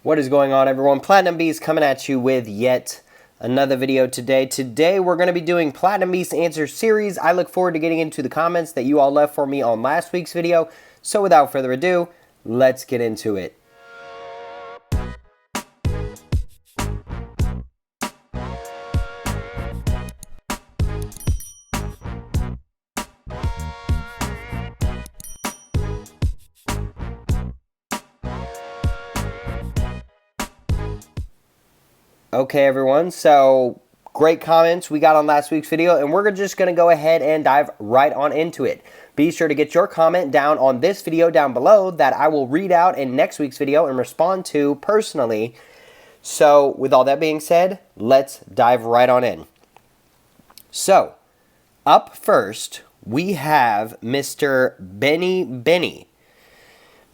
What is going on, everyone? Platinum Beasts coming at you with yet another video today. Today we're going to be doing Platinum Beasts Answer Series. I look forward to getting into the comments that you all left for me on last week's video. So without further ado, let's get into it. Okay, everyone, so great comments we got on last week's video, and we're just going to go ahead and dive right on into it. Be sure to get your comment down on this video down below that I will read out in next week's video and respond to personally. So, with all that being said, let's dive right on in. So, up first, we have Mr. Benny.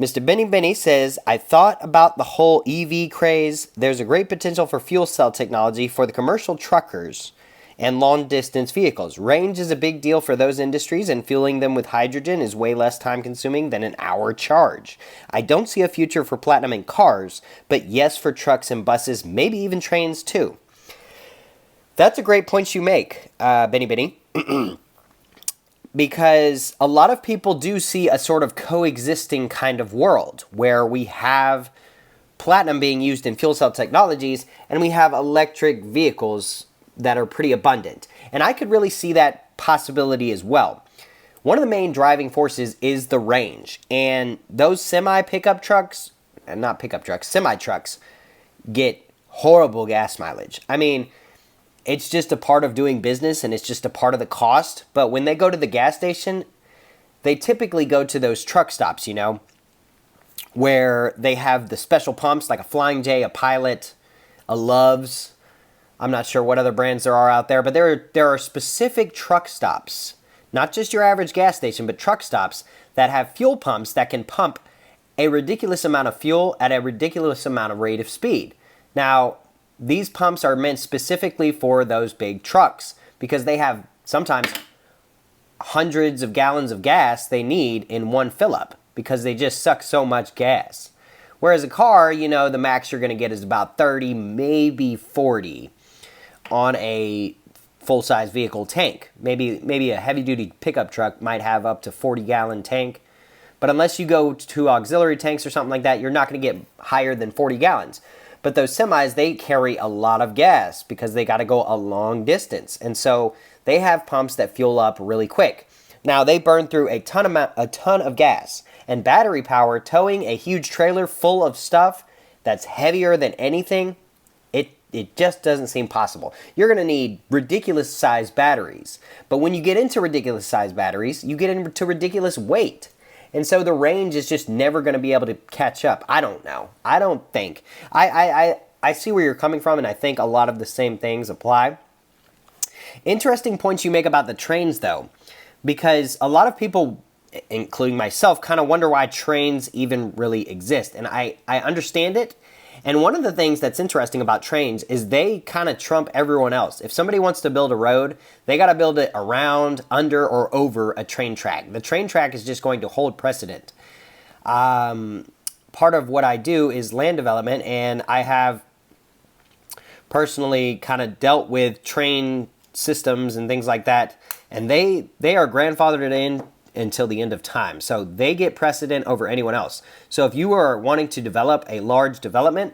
Mr. Benny says, I thought about the whole EV craze. There's a great potential for fuel cell technology for the commercial truckers and long-distance vehicles. Range is a big deal for those industries, and fueling them with hydrogen is way less time-consuming than an hour charge. I don't see a future for platinum in cars, but yes for trucks and buses, maybe even trains too. That's a great point you make, Benny. Because a lot of people do see a sort of coexisting kind of world where we have platinum being used in fuel cell technologies and we have electric vehicles that are pretty abundant. And I could really see that possibility as well. One of the main driving forces is the range. And those semi-trucks get horrible gas mileage. I mean, it's just a part of doing business, and it's just a part of the cost. But when they go to the gas station, they typically go to those truck stops, you know, where they have the special pumps like a Flying J, a Pilot, a Love's. I'm not sure what other brands there are out there, but there are specific truck stops, not just your average gas station, but truck stops that have fuel pumps that can pump a ridiculous amount of fuel at a ridiculous amount of rate of speed. Now, these pumps are meant specifically for those big trucks because they have sometimes hundreds of gallons of gas they need in one fill-up because they just suck so much gas. Whereas a car, you know, the max you're going to get is about 30, maybe 40 on a full-size vehicle tank. Maybe a heavy-duty pickup truck might have up to 40-gallon tank. But unless you go to auxiliary tanks or something like that, you're not going to get higher than 40 gallons. But those semis, they carry a lot of gas because they got to go a long distance. And so they have pumps that fuel up really quick. Now, they burn through a ton of gas. And battery power, towing a huge trailer full of stuff that's heavier than anything, it just doesn't seem possible. You're going to need ridiculous-sized batteries. But when you get into ridiculous-sized batteries, you get into ridiculous weight. And so the range is just never going to be able to catch up. I don't know. I don't think. I see where you're coming from, and I think a lot of the same things apply. Interesting points you make about the trains, though, because a lot of people, including myself, kind of wonder why trains even really exist. And I understand it. And one of the things that's interesting about trains is they kind of trump everyone else. If somebody wants to build a road, they got to build it around, under, or over a train track. The train track is just going to hold precedent. Part of what I do is land development, and I have personally kind of dealt with train systems and things like that, and they are grandfathered in until the end of time. So they get precedent over anyone else. So if you are wanting to develop a large development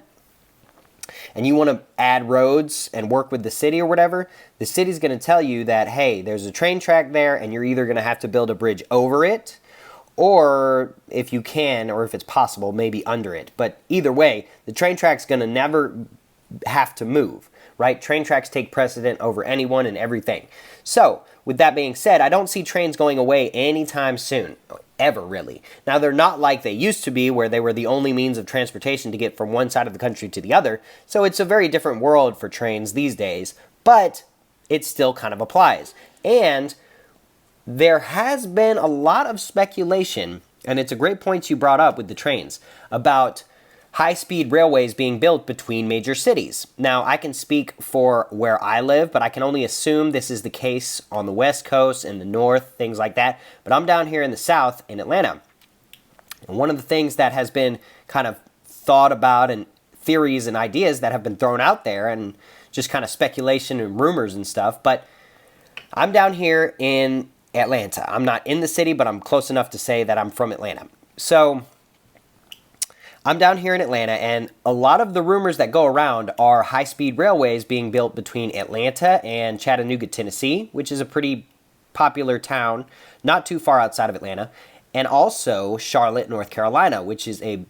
and you want to add roads and work with the city or whatever, the city's going to tell you that, hey, there's a train track there and you're either going to have to build a bridge over it, or if you can, or if it's possible, maybe under it. But either way, the train track's going to never have to move, right? Train tracks take precedent over anyone and everything. So, with that being said, I don't see trains going away anytime soon, ever really. Now, they're not like they used to be, where they were the only means of transportation to get from one side of the country to the other, so it's a very different world for trains these days, but it still kind of applies. And there has been a lot of speculation, and it's a great point you brought up with the trains, about high-speed railways being built between major cities. Now, I can speak for where I live, but I can only assume this is the case on the West Coast and the North, things like that. But I'm down here in the South, in Atlanta. And one of the things that has been kind of thought about and theories and ideas that have been thrown out there and just kind of speculation and rumors and stuff. But I'm down here in Atlanta. I'm not in the city, but I'm close enough to say that I'm from Atlanta. So I'm down here in Atlanta, and a lot of the rumors that go around are high-speed railways being built between Atlanta and Chattanooga, Tennessee, which is a pretty popular town, not too far outside of Atlanta, and also Charlotte, North Carolina, which is a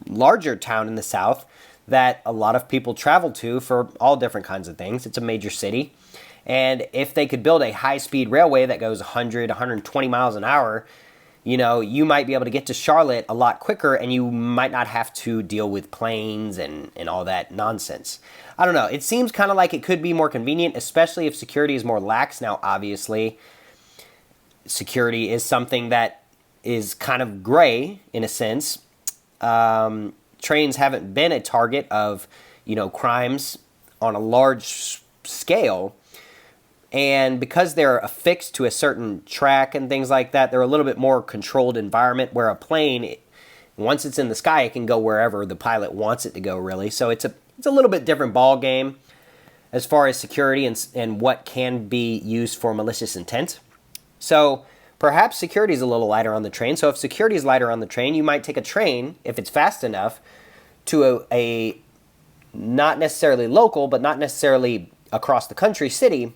larger town in the South that a lot of people travel to for all different kinds of things. It's a major city. And if they could build a high-speed railway that goes 100, 120 miles an hour, you might be able to get to Charlotte a lot quicker, and you might not have to deal with planes and all that nonsense. I don't know. It seems kind of like it could be more convenient, especially if security is more lax. Now, obviously, security is something that is kind of gray in a sense. Trains haven't been a target of, crimes on a large scale. And because they're affixed to a certain track and things like that, they're a little bit more controlled environment, where a plane, once it's in the sky, it can go wherever the pilot wants it to go, really. So it's a little bit different ball game as far as security and what can be used for malicious intent. So perhaps security is a little lighter on the train. So if security is lighter on the train, you might take a train, if it's fast enough, to a not necessarily local, but not necessarily across the country city,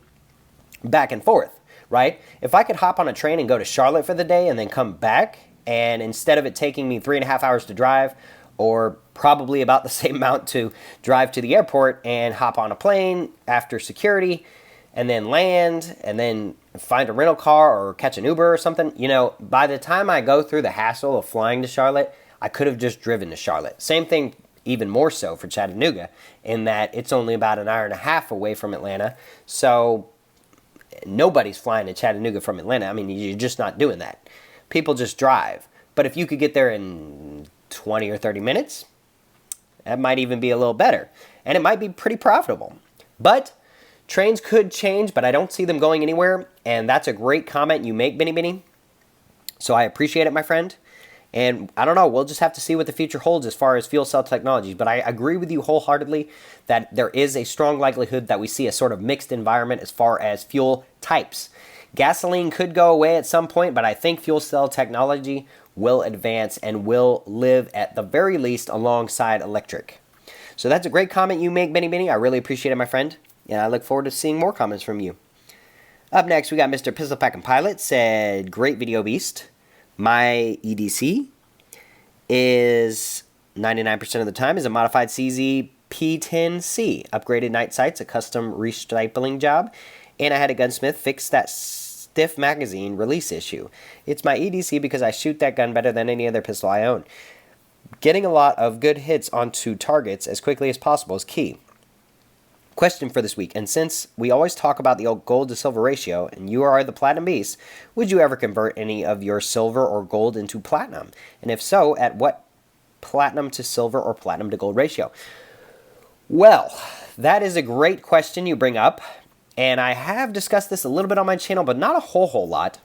back and forth, right? If I could hop on a train and go to Charlotte for the day and then come back, and instead of it taking me 3.5 hours to drive, or probably about the same amount to drive to the airport, and hop on a plane after security, and then land, and then find a rental car or catch an Uber or something, by the time I go through the hassle of flying to Charlotte, I could have just driven to Charlotte. Same thing, even more so for Chattanooga, in that it's only about an hour and a half away from Atlanta. So nobody's flying to Chattanooga from Atlanta. I mean, you're just not doing that. People just drive. But if you could get there in 20 or 30 minutes, that might even be a little better. And it might be pretty profitable. But trains could change, but I don't see them going anywhere. And that's a great comment you make, Benny Benny. So I appreciate it, my friend. And I don't know, we'll just have to see what the future holds as far as fuel cell technologies. But I agree with you wholeheartedly that there is a strong likelihood that we see a sort of mixed environment as far as fuel types. Gasoline could go away at some point, but I think fuel cell technology will advance and will live at the very least alongside electric. So that's a great comment you make, Benny Benny. I really appreciate it, my friend. And I look forward to seeing more comments from you. Up next, we got Mr. Pistol Packin' Pilot said, great video, Beast. My EDC is 99% of the time is a modified CZ P10C. Upgraded night sights, a custom restipling job, and I had a gunsmith fix that stiff magazine release issue. It's my EDC because I shoot that gun better than any other pistol I own. Getting a lot of good hits onto targets as quickly as possible is key. Question for this week, and since we always talk about the old gold to silver ratio, and you are the Platinum Beast, would you ever convert any of your silver or gold into platinum? And if so, at what platinum to silver or platinum to gold ratio? Well, that is a great question you bring up, and I have discussed this a little bit on my channel, but not a whole lot.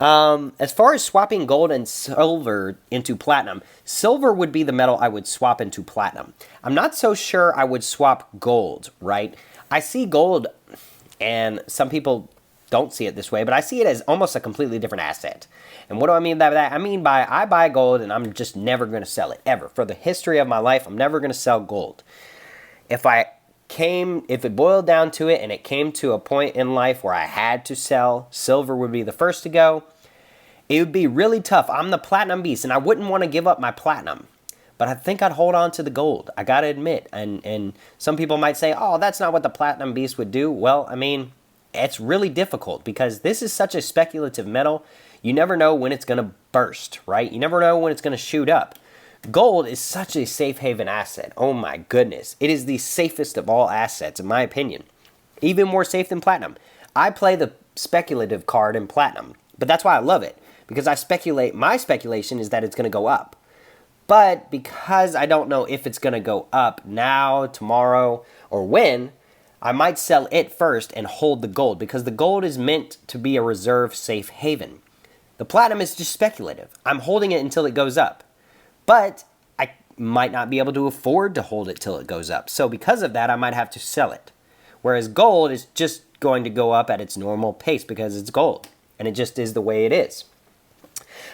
As far as swapping gold and silver into platinum, silver would be the metal I would swap into platinum. I'm not so sure I would swap gold, right? I see gold, and some people don't see it this way, but I see it as almost a completely different asset. And what do I mean by that? I mean by I buy gold and I'm just never going to sell it, ever. For the history of my life, I'm never going to sell gold. If it boiled down to it and it came to a point in life where I had to sell, silver would be the first to go. It would be really tough. I'm the Platinum Beast, and I wouldn't want to give up my platinum. But I think I'd hold on to the gold. I got to admit. And some people might say, oh, that's not what the Platinum Beast would do. Well, I mean, it's really difficult because this is such a speculative metal. You never know when it's going to burst, right? You never know when it's going to shoot up. Gold is such a safe haven asset. Oh my goodness. It is the safest of all assets, in my opinion. Even more safe than platinum. I play the speculative card in platinum, but that's why I love it. Because my speculation is that it's going to go up. But because I don't know if it's going to go up now, tomorrow, or when, I might sell it first and hold the gold. Because the gold is meant to be a reserve safe haven. The platinum is just speculative. I'm holding it until it goes up. But might not be able to afford to hold it till it goes up. So because of that, I might have to sell it. Whereas gold is just going to go up at its normal pace because it's gold. And it just is the way it is.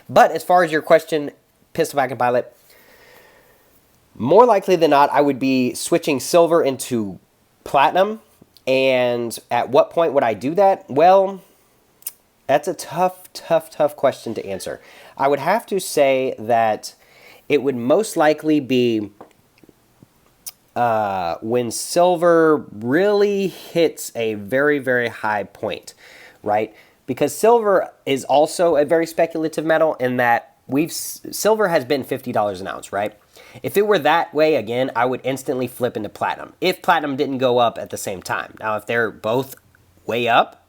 But as far as your question, Pistol Packing Pilot, more likely than not, I would be switching silver into platinum. And at what point would I do that? Well, that's a tough question to answer. I would have to say that it would most likely be when silver really hits a very, very high point, right? Because silver is also a very speculative metal in that silver has been $50 an ounce, right? If it were that way again, I would instantly flip into platinum if platinum didn't go up at the same time. Now, if they're both way up,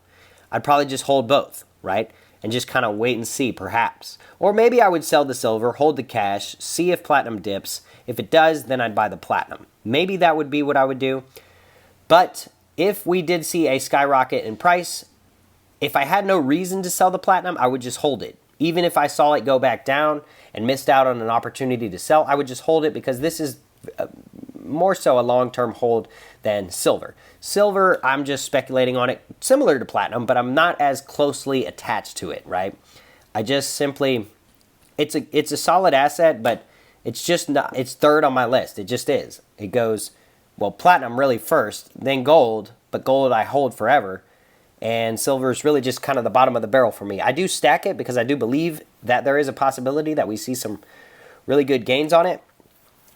I'd probably just hold both, right? And just kind of wait and see, perhaps. Or maybe I would sell the silver, hold the cash, see if platinum dips. If it does, then I'd buy the platinum. Maybe that would be what I would do. But if we did see a skyrocket in price, if I had no reason to sell the platinum, I would just hold it. Even if I saw it go back down and missed out on an opportunity to sell, I would just hold it because this is more so a long-term hold than silver. Silver, I'm just speculating on it, similar to platinum, but I'm not as closely attached to it, right? I just simply, it's a solid asset, but it's just not, it's third on my list. It just is. It goes, well, platinum really first, then gold, but gold I hold forever. And silver is really just kind of the bottom of the barrel for me. I do stack it because I do believe that there is a possibility that we see some really good gains on it.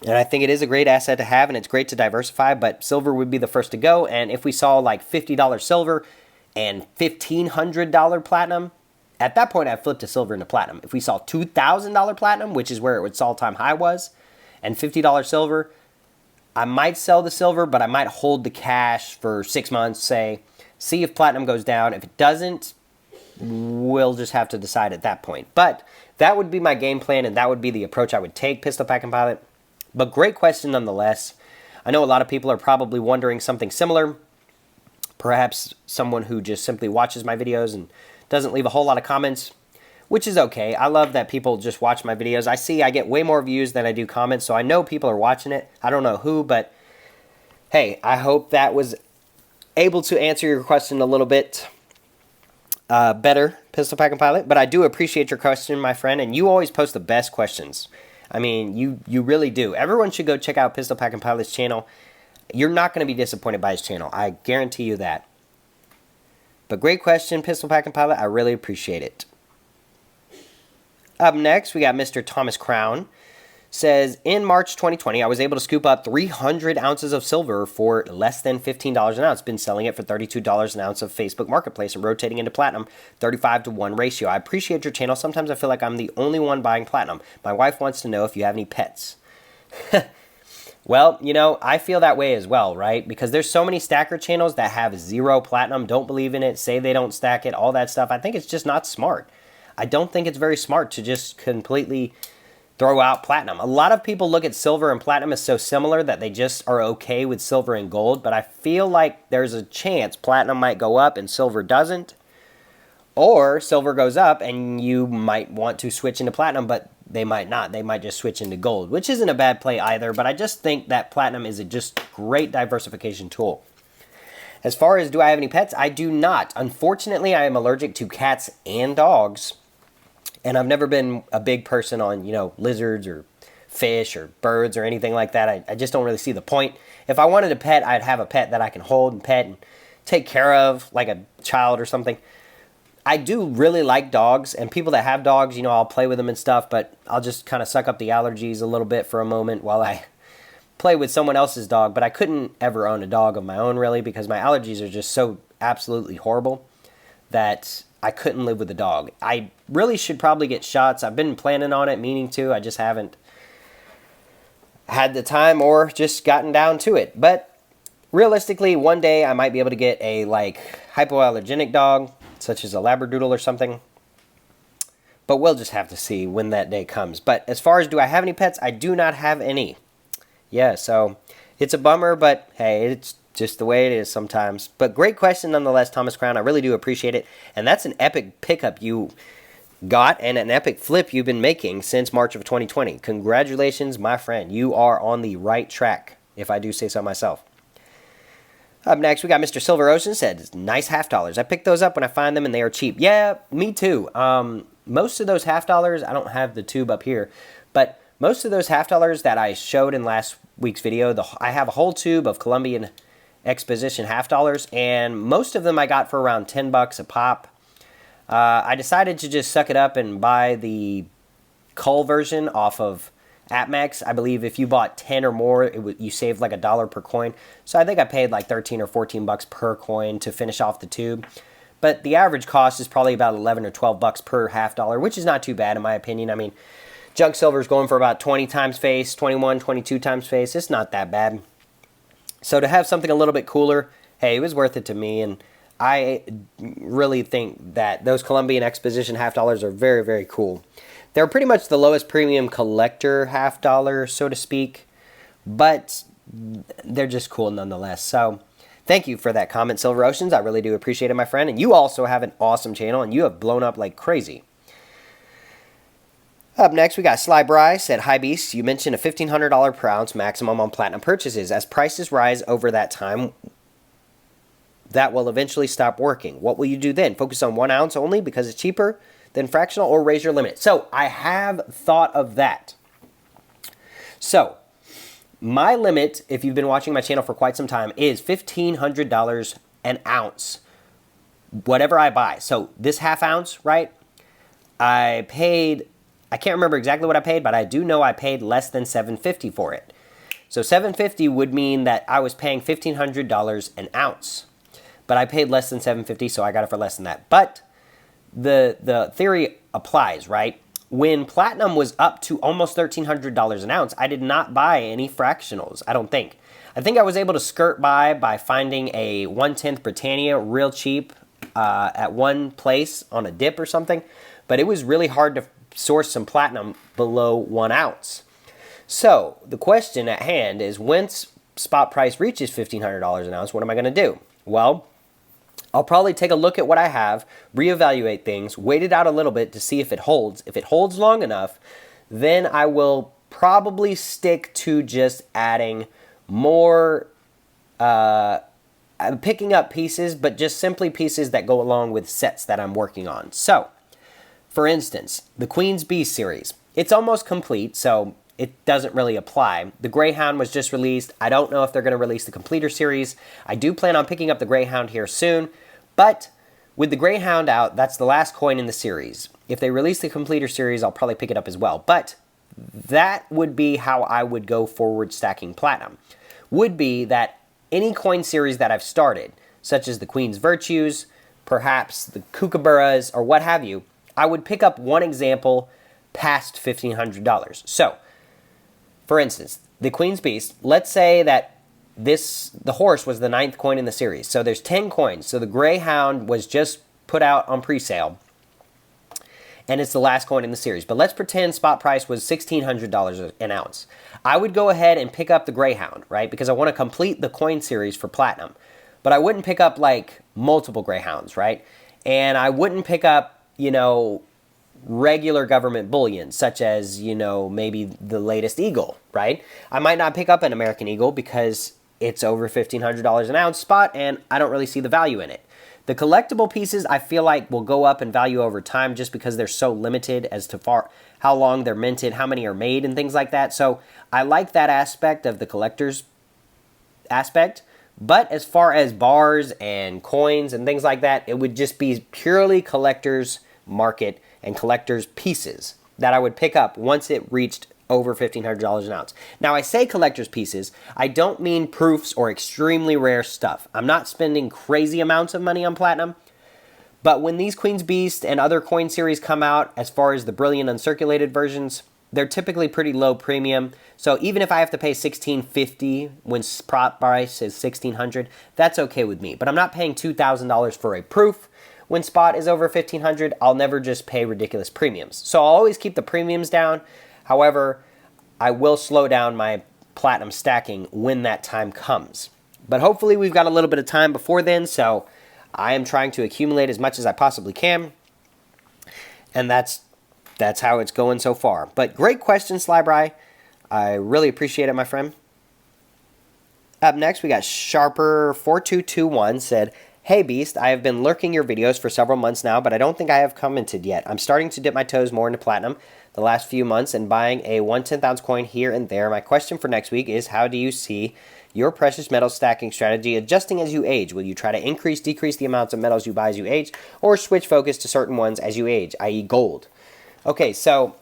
And I think it is a great asset to have, and it's great to diversify, but silver would be the first to go. And if we saw like $50 silver and $1,500 platinum, at that point I'd flip to silver into platinum. If we saw $2,000 platinum, which is where its all-time high was, and $50 silver, I might sell the silver, but I might hold the cash for 6 months, say, see if platinum goes down. If it doesn't, we'll just have to decide at that point. But that would be my game plan, and that would be the approach I would take, Pistol Packing Pilot. But great question nonetheless. I know a lot of people are probably wondering something similar. Perhaps someone who just simply watches my videos and doesn't leave a whole lot of comments, which is okay. I love that people just watch my videos. I get way more views than I do comments, so I know people are watching it. I don't know who, but hey, I hope that was able to answer your question a little bit better, Pistol Packing Pilot. But I do appreciate your question, my friend, and you always post the best questions. I mean, you really do. Everyone should go check out Pistol Packing Pilot's channel. You're not going to be disappointed by his channel. I guarantee you that. But great question, Pistol Packing Pilot. I really appreciate it. Up next, we got Mr. Thomas Crown. Says, in March 2020, I was able to scoop up 300 ounces of silver for less than $15 an ounce. Been selling it for $32 an ounce of Facebook Marketplace and rotating into platinum, 35-to-1 ratio. I appreciate your channel. Sometimes I feel like I'm the only one buying platinum. My wife wants to know if you have any pets. Well, you know, I feel that way as well, right? Because there's so many stacker channels that have 0 platinum, don't believe in it, say they don't stack it, all that stuff. I think it's just not smart. I don't think it's very smart to just completely throw out platinum. A lot of people look at silver and platinum as so similar that they just are okay with silver and gold, but I feel like there's a chance platinum might go up and silver doesn't, or silver goes up and you might want to switch into platinum, but they might not. They might just switch into gold, which isn't a bad play either, but I just think that platinum is a just great diversification tool. As far as do I have any pets? I do not. Unfortunately, I am allergic to cats and dogs. And I've never been a big person on, you know, lizards or fish or birds or anything like that. I just don't really see the point. If I wanted a pet, I'd have a pet that I can hold and pet and take care of, like a child or something. I do really like dogs, and people that have dogs, you know, I'll play with them and stuff, but I'll just kind of suck up the allergies a little bit for a moment while I play with someone else's dog. But I couldn't ever own a dog of my own, really, because my allergies are just so absolutely horrible that I couldn't live with a dog. I really should probably get shots. I've been planning on it, meaning to. I just haven't had the time or just gotten down to it. But realistically, one day I might be able to get a like hypoallergenic dog, such as a Labradoodle or something. But we'll just have to see when that day comes. But as far as do I have any pets, I do not have any. Yeah, so it's a bummer, but hey, it's just the way it is sometimes. But great question nonetheless, Thomas Crown. I really do appreciate it. And that's an epic pickup you got and an epic flip you've been making since March of 2020. Congratulations, my friend. You are on the right track, if I do say so myself. Up next, we got Mr. Silver Ocean said, nice half dollars. I pick those up when I find them and they are cheap. Yeah, me too. Most of those half dollars, I don't have the tube up here, but most of those half dollars that I showed in last week's video, I have a whole tube of Colombian Exposition half dollars, and most of them I got for around 10 bucks a pop. I decided to just suck it up and buy the cull version off of AppMex. I believe if you bought 10 or more, you saved like $1 per coin. So I think I paid like 13 or 14 bucks per coin to finish off the tube. But the average cost is probably about 11 or 12 bucks per half dollar, which is not too bad in my opinion. I mean, junk silver is going for about 20 times face, 21, 22 times face. It's not that bad. So to have something a little bit cooler, hey, it was worth it to me. And I really think that those Colombian Exposition half dollars are very, very cool. They're pretty much the lowest premium collector half dollar, so to speak, but they're just cool nonetheless. So thank you for that comment, Silver Oceans. I really do appreciate it, my friend. And you also have an awesome channel, and you have blown up like crazy. Up next, we got Sly Bryce at High Beast. You mentioned a $1,500 per ounce maximum on platinum purchases. As prices rise over that time, that will eventually stop working. What will you do then? Focus on 1 ounce only because it's cheaper than fractional, or raise your limit? So I have thought of that. So my limit, if you've been watching my channel for quite some time, is $1,500 an ounce, whatever I buy. So this half ounce, right? I can't remember exactly what I paid, but I do know I paid less than $7.50 for it. So $7.50 would mean that I was paying $1,500 an ounce. But I paid less than $7.50, so I got it for less than that. But the theory applies, right? When platinum was up to almost $1,300 an ounce, I did not buy any fractionals, I don't think. I think I was able to skirt by finding a 1/10 Britannia real cheap at one place on a dip or something. But it was really hard to source some platinum below 1 ounce. So the question at hand is, once spot price reaches $1,500 an ounce, what am I going to do? Well, I'll probably take a look at what I have, reevaluate things, wait it out a little bit to see if it holds. If it holds long enough, then I will probably stick to just adding more, picking up pieces, but just simply pieces that go along with sets that I'm working on. So, for instance, the Queen's Beast series. It's almost complete, so it doesn't really apply. The Greyhound was just released. I don't know if they're going to release the Completer series. I do plan on picking up the Greyhound here soon, but with the Greyhound out, that's the last coin in the series. If they release the Completer series, I'll probably pick it up as well. But that would be how I would go forward stacking platinum. Would be that any coin series that I've started, such as the Queen's Virtues, perhaps the Kookaburras, or what have you, I would pick up one example past $1,500. So, for instance, the Queen's Beast, let's say that the horse was the 9th coin in the series. So there's 10 coins. So the Greyhound was just put out on pre-sale, and it's the last coin in the series. But let's pretend spot price was $1,600 an ounce. I would go ahead and pick up the Greyhound, right? Because I want to complete the coin series for platinum. But I wouldn't pick up like multiple Greyhounds, right? And I wouldn't pick up, regular government bullion, such as, maybe the latest Eagle, right? I might not pick up an American Eagle because it's over $1,500 an ounce spot, and I don't really see the value in it. The collectible pieces, I feel like, will go up in value over time just because they're so limited as to how long they're minted, how many are made, and things like that. So I like that aspect of the collector's aspect. But as far as bars and coins and things like that, it would just be purely collector's market and collector's pieces that I would pick up once it reached over $1,500 an ounce. Now, I say collector's pieces, I don't mean proofs or extremely rare stuff. I'm not spending crazy amounts of money on platinum, but when these Queen's Beast and other coin series come out, as far as the brilliant uncirculated versions, they're typically pretty low premium. So even if I have to pay $1,650 when spot price is $1,600, that's okay with me. But I'm not paying $2,000 for a proof. When spot is over $1,500, I'll never just pay ridiculous premiums. So I'll always keep the premiums down. However, I will slow down my platinum stacking when that time comes. But hopefully we've got a little bit of time before then, so I am trying to accumulate as much as I possibly can. And that's how it's going so far. But great question, Slybry. I really appreciate it, my friend. Up next, we got Sharper4221 said, "Hey Beast, I have been lurking your videos for several months now, but I don't think I have commented yet. I'm starting to dip my toes more into platinum the last few months and buying a 1/10 ounce coin here and there. My question for next week is, how do you see your precious metal stacking strategy adjusting as you age? Will you try to increase, decrease the amounts of metals you buy as you age, or switch focus to certain ones as you age, i.e. gold?" Okay, so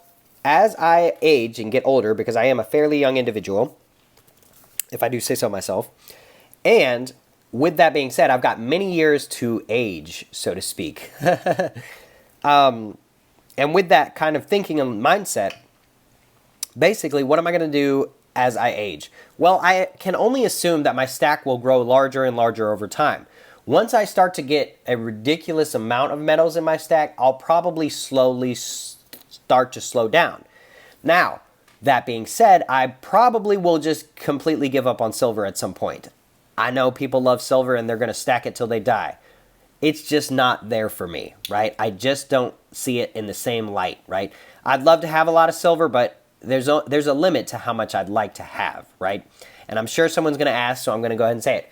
as I age and get older, because I am a fairly young individual, if I do say so myself, and with that being said, I've got many years to age, so to speak. And with that kind of thinking and mindset, basically, what am I going to do as I age? Well, I can only assume that my stack will grow larger and larger over time. Once I start to get a ridiculous amount of metals in my stack, I'll probably slowly start to slow down. Now, that being said, I probably will just completely give up on silver at some point. I know people love silver and they're going to stack it till they die. It's just not there for me, right? I just don't see it in the same light, right? I'd love to have a lot of silver, but there's a limit to how much I'd like to have, right? And I'm sure someone's going to ask, so I'm going to go ahead and say it.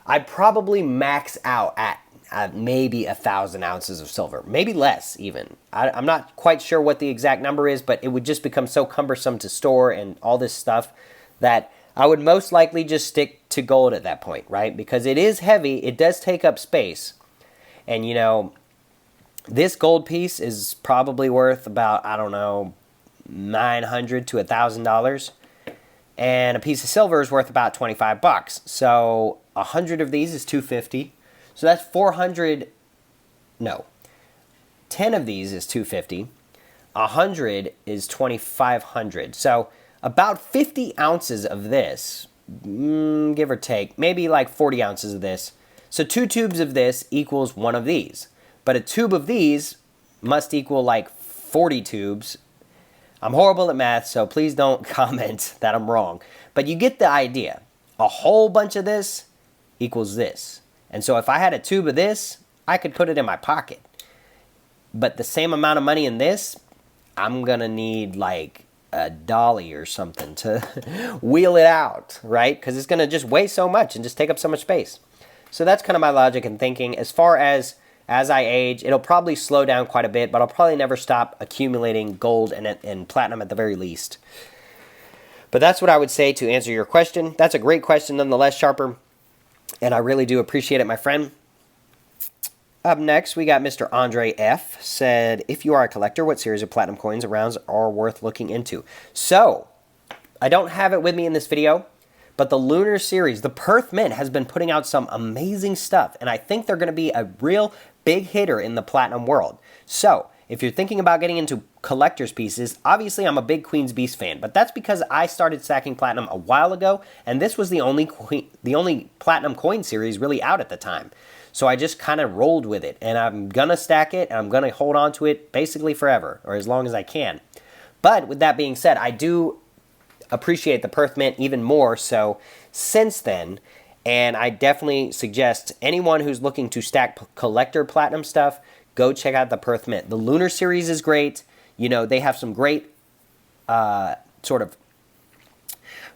I'd probably max out at maybe 1,000 ounces of silver, maybe less even. I'm not quite sure what the exact number is, but it would just become so cumbersome to store and all this stuff that I would most likely just stick to gold at that point, right? Because it is heavy, it does take up space. And you know, this gold piece is probably worth about, I don't know, $900 to $1,000. And a piece of silver is worth about 25 bucks. So 100 of these is 250. So that's 400, no, 10 of these is 250. 100 is 2,500. So about 50 ounces of this, give or take, maybe like 40 ounces of this. So 2 tubes of this equals 1 of these. But a tube of these must equal like 40 tubes. I'm horrible at math, so please don't comment that I'm wrong. But you get the idea. A whole bunch of this equals this. And so if I had a tube of this, I could put it in my pocket. But the same amount of money in this, I'm going to need like a dolly or something to wheel it out, right? Because it's going to just weigh so much and just take up so much space. So that's kind of my logic and thinking. As far as I age, it'll probably slow down quite a bit, but I'll probably never stop accumulating gold and platinum at the very least. But that's what I would say to answer your question. That's a great question nonetheless, Sharper, and I really do appreciate it, my friend. Up next, we got Mr. Andre F. said, "If you are a collector, what series of platinum coins or rounds are worth looking into?" So, I don't have it with me in this video, but the Lunar Series, the Perth Mint, has been putting out some amazing stuff, and I think they're going to be a real big hitter in the platinum world. So, if you're thinking about getting into collector's pieces, obviously I'm a big Queen's Beast fan, but that's because I started stacking platinum a while ago, and this was the only platinum coin series really out at the time. So I just kind of rolled with it, and I'm going to stack it, and I'm going to hold on to it basically forever, or as long as I can. But with that being said, I do appreciate the Perth Mint even more so since then, and I definitely suggest anyone who's looking to stack collector platinum stuff, go check out the Perth Mint. The Lunar Series is great. You know, they have some great sort of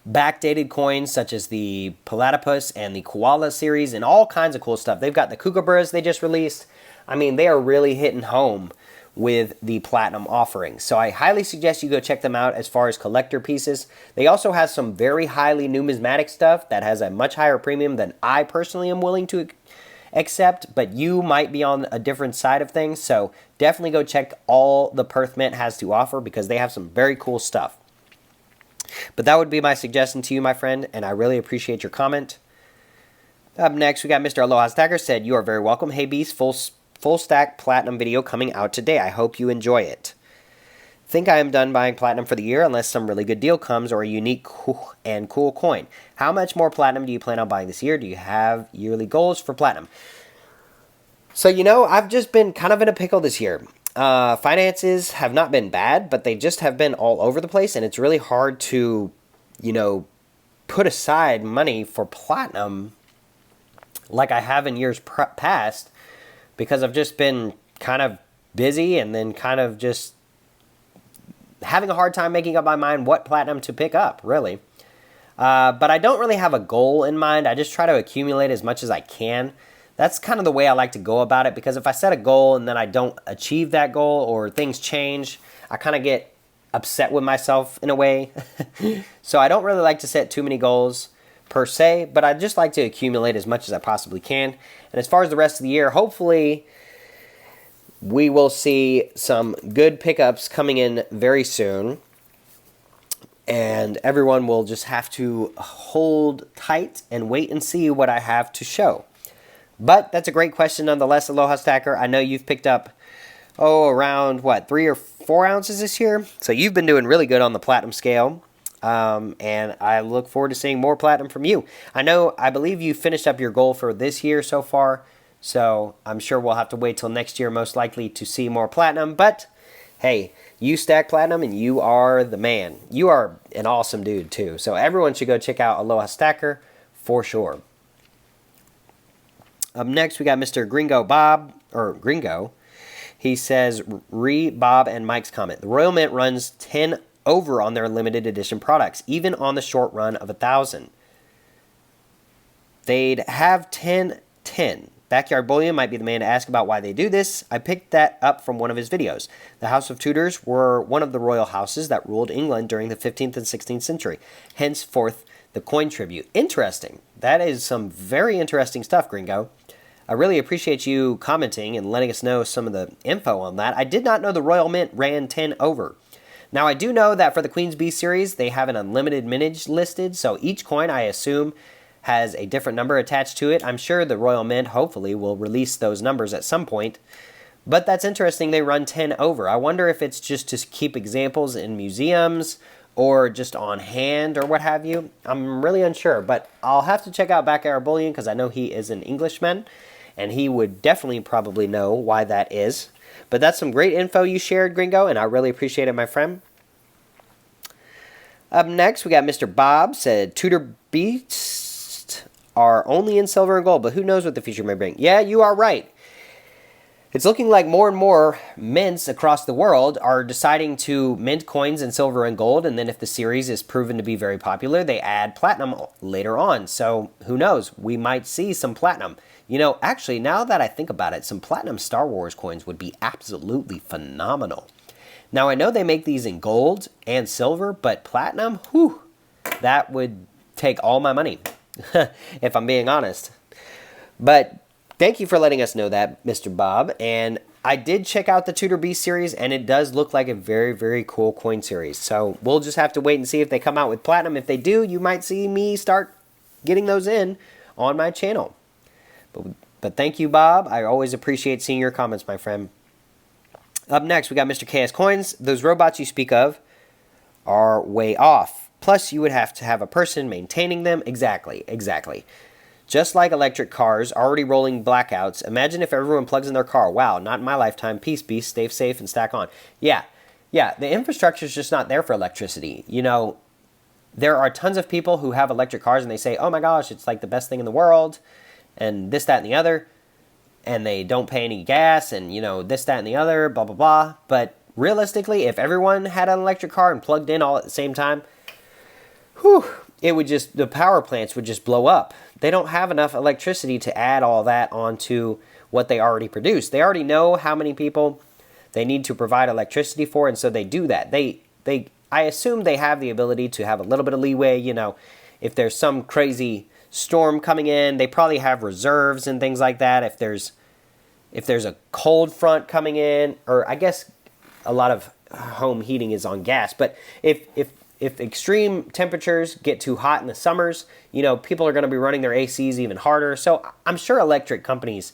backdated coins such as the Platypus and the Koala series and all kinds of cool stuff. They've got the Kookaburras they just released. I mean, they are really hitting home with the platinum offerings. So I highly suggest you go check them out as far as collector pieces. They also have some very highly numismatic stuff that has a much higher premium than I personally am willing to accept, but you might be on a different side of things. So definitely go check all the Perth Mint has to offer because they have some very cool stuff. But that would be my suggestion to you, my friend, and I really appreciate your comment. Up next, we got Mr. Aloha Stacker said, "You are very welcome. Hey Beast, full stack platinum video coming out today. I hope you enjoy it. Think I am done buying platinum for the year unless some really good deal comes or a unique and cool coin. How much more platinum do you plan on buying this year? Do you have yearly goals for platinum?" So, you know, I've just been kind of in a pickle this year. Finances have not been bad, but they just have been all over the place, and it's really hard to, you know, put aside money for platinum like I have in years past because I've just been kind of busy and then kind of just having a hard time making up my mind what platinum to pick up, really. But I don't really have a goal in mind. I just try to accumulate as much as I can. That's kind of the way I like to go about it, because if I set a goal and then I don't achieve that goal or things change, I kind of get upset with myself in a way. So I don't really like to set too many goals per se, but I just like to accumulate as much as I possibly can. And as far as the rest of the year, hopefully we will see some good pickups coming in very soon. And everyone will just have to hold tight and wait and see what I have to show. But that's a great question nonetheless, Aloha Stacker. I know you've picked up, around, 3 or 4 ounces this year? So you've been doing really good on the platinum scale. And I look forward to seeing more platinum from you. I believe you finished up your goal for this year so far. So I'm sure we'll have to wait till next year, most likely, to see more platinum. But hey, you stack platinum and you are the man. You are an awesome dude too. So everyone should go check out Aloha Stacker for sure. Up next, we got Mr. Gringo. He says, Bob and Mike's comment. The Royal Mint runs 10 over on their limited edition products, even on the short run of 1,000. They'd have 10-10. Backyard Bullion might be the man to ask about why they do this. I picked that up from one of his videos. The House of Tudors were one of the royal houses that ruled England during the 15th and 16th century. Henceforth, the coin tribute. Interesting. That is some very interesting stuff, Gringo. I really appreciate you commenting and letting us know some of the info on that. I did not know the Royal Mint ran 10 over. Now, I do know that for the Queen's Beast series, they have an unlimited mintage listed, so each coin, I assume, has a different number attached to it. I'm sure the Royal Mint, hopefully, will release those numbers at some point. But that's interesting, they run 10 over. I wonder if it's just to keep examples in museums or just on hand or what have you. I'm really unsure, but I'll have to check out Backyard Bullion because I know he is an Englishman, and he would definitely probably know why that is. But that's some great info you shared, Gringo, and I really appreciate it, my friend. Up next, we got Mr. Bob, said Tudor Beasts are only in silver and gold, but who knows what the future may bring. Yeah, you are right. It's looking like more and more mints across the world are deciding to mint coins in silver and gold, and then if the series is proven to be very popular, they add platinum later on. So who knows? We might see some platinum. You know, actually, now that I think about it, some platinum Star Wars coins would be absolutely phenomenal. Now, I know they make these in gold and silver, but platinum, whew, that would take all my money, if I'm being honest. But thank you for letting us know that, Mr. Bob. And I did check out the Tudor Beast series, and it does look like a very, very cool coin series. So we'll just have to wait and see if they come out with platinum. If they do, you might see me start getting those in on my channel. But thank you, Bob. I always appreciate seeing your comments, my friend. Up next, we got Mr. KS Coins. Those robots you speak of are way off. Plus, you would have to have a person maintaining them. Exactly. Just like electric cars already rolling blackouts, imagine if everyone plugs in their car. Wow, not in my lifetime. Peace, beast, stay safe, and stack on. Yeah, the infrastructure is just not there for electricity. You know, there are tons of people who have electric cars and they say, oh my gosh, it's like the best thing in the world, and this, that, and the other, and they don't pay any gas, and, you know, this, that, and the other, blah, blah, blah. But realistically, if everyone had an electric car and plugged in all at the same time, the power plants would just blow up. They don't have enough electricity to add all that onto what they already produce. They already know how many people they need to provide electricity for, and so they do that. I assume they have the ability to have a little bit of leeway, you know, if there's some crazy storm coming in, they probably have reserves and things like that. If there's a cold front coming in, or I guess a lot of home heating is on gas, but if extreme temperatures get too hot in the summers, you know, people are going to be running their ACs even harder. So I'm sure electric companies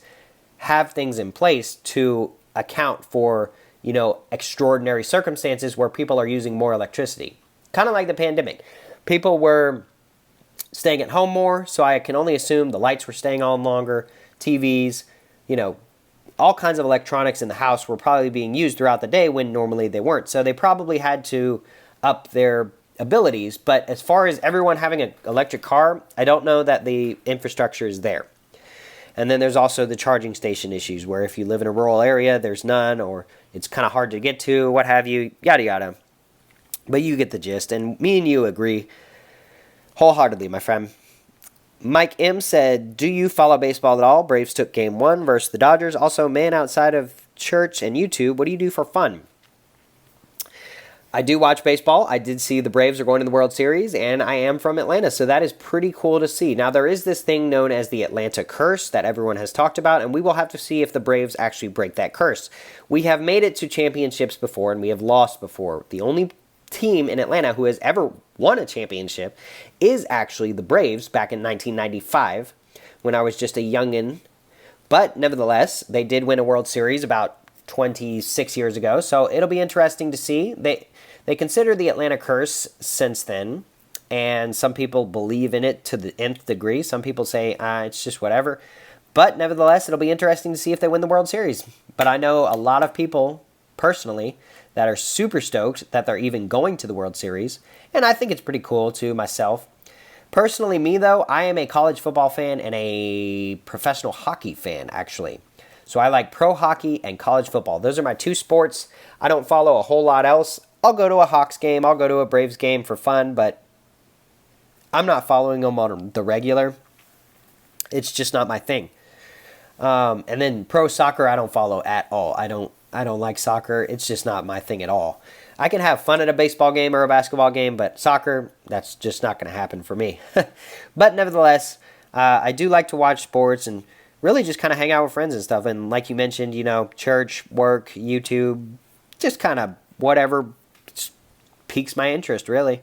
have things in place to account for, you know, extraordinary circumstances where people are using more electricity. Kind of like the pandemic. People were staying at home more, so I can only assume the lights were staying on longer, TVs, you know, all kinds of electronics in the house were probably being used throughout the day when normally they weren't. So they probably had to up their abilities, but as far as everyone having an electric car, I don't know that the infrastructure is there. And then there's also the charging station issues, where if you live in a rural area, there's none, or it's kind of hard to get to, what have you, yada yada. But you get the gist, and me and you agree wholeheartedly, my friend. Mike M said, do you follow baseball at all? Braves took game 1 versus the Dodgers. Also, man, outside of church and YouTube, what do you do for fun? I do watch baseball. I did see the Braves are going to the World Series, and I am from Atlanta, so that is pretty cool to see. Now, there is this thing known as the Atlanta curse that everyone has talked about, and we will have to see if the Braves actually break that curse. We have made it to championships before, and we have lost before. The only team in Atlanta who has ever won a championship is actually the Braves back in 1995, when I was just a youngin'. But nevertheless, they did win a World Series about 26 years ago, so it'll be interesting to see. They consider the Atlanta curse since then, and some people believe in it to the nth degree. Some people say, it's just whatever. But nevertheless, it'll be interesting to see if they win the World Series. But I know a lot of people, personally, that are super stoked that they're even going to the World Series, and I think it's pretty cool too myself. Personally, me though, I am a college football fan and a professional hockey fan, actually. So I like pro hockey and college football. Those are my two sports. I don't follow a whole lot else. I'll go to a Hawks game, I'll go to a Braves game for fun, but I'm not following them on the regular. It's just not my thing. And then pro soccer, I don't follow at all. I don't like soccer. It's just not my thing at all. I can have fun at a baseball game or a basketball game, but soccer, that's just not going to happen for me. But nevertheless, I do like to watch sports and really just kind of hang out with friends and stuff. And like you mentioned, church, work, YouTube, just kind of whatever piques my interest, really.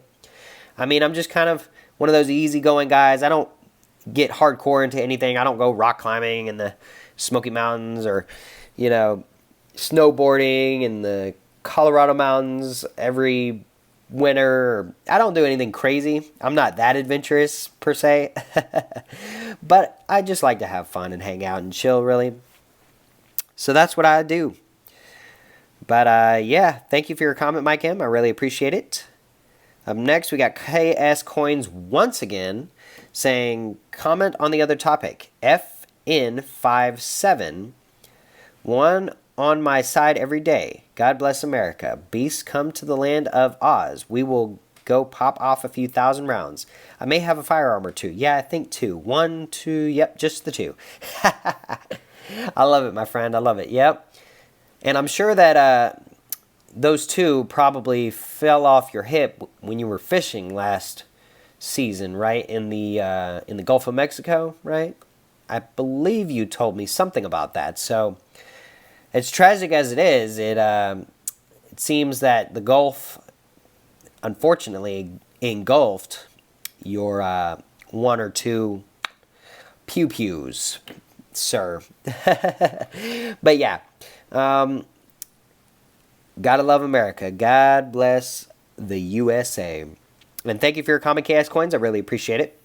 I mean, I'm just kind of one of those easygoing guys. I don't get hardcore into anything. I don't go rock climbing in the Smoky Mountains or, snowboarding in the Colorado mountains every winter. I don't do anything crazy. I'm not that adventurous, per se. But I just like to have fun and hang out and chill, really. So that's what I do. But, yeah, thank you for your comment, Mike M. I really appreciate it. Up next, we got KS Coins once again saying, comment on the other topic. FN57. One on my side every day. God bless America. Beasts come to the land of Oz. We will go pop off a few thousand rounds. I may have a firearm or two. Yeah, I think 2. 1, 2, yep, just the 2. I love it, my friend. I love it. Yep. And I'm sure that those 2 probably fell off your hip when you were fishing last season, right? In the Gulf of Mexico, right? I believe you told me something about that. So, as tragic as it is, it seems that the Gulf, unfortunately, engulfed your 1 or 2 pew-pews, sir. But yeah. Gotta love America. God bless the USA. And thank you for your comment, KS Coins. I really appreciate it.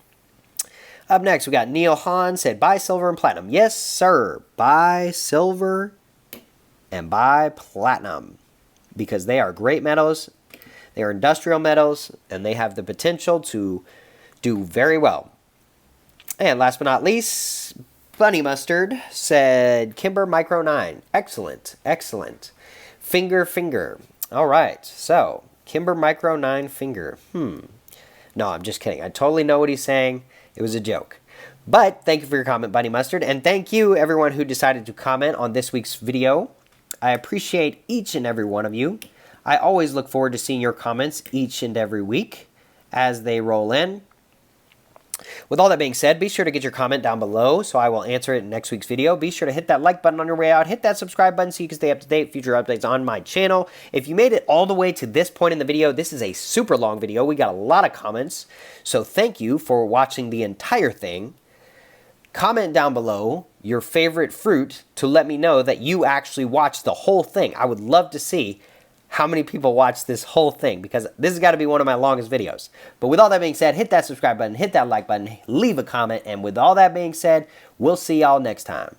Up next, we got Neil Hahn said, buy silver and platinum. Yes, sir. Buy silver and buy platinum. Because they are great metals. They are industrial metals. And they have the potential to do very well. And last but not least, Bunny Mustard said, Kimber Micro 9. Excellent. Excellent. Finger. All right. So, Kimber Micro 9 finger. No, I'm just kidding. I totally know what he's saying. It was a joke. But thank you for your comment, Bunny Mustard. And thank you, everyone who decided to comment on this week's video. I appreciate each and every one of you. I always look forward to seeing your comments each and every week as they roll in. With all that being said, be sure to get your comment down below so I will answer it in next week's video. Be sure to hit that like button on your way out. Hit that subscribe button so you can stay up to date with future updates on my channel. If you made it all the way to this point in the video, this is a super long video. We got a lot of comments. So thank you for watching the entire thing. Comment down below your favorite fruit to let me know that you actually watched the whole thing. I would love to see how many people watch this whole thing, because this has got to be one of my longest videos. But with all that being said, hit that subscribe button, hit that like button, leave a comment, and with all that being said, we'll see y'all next time.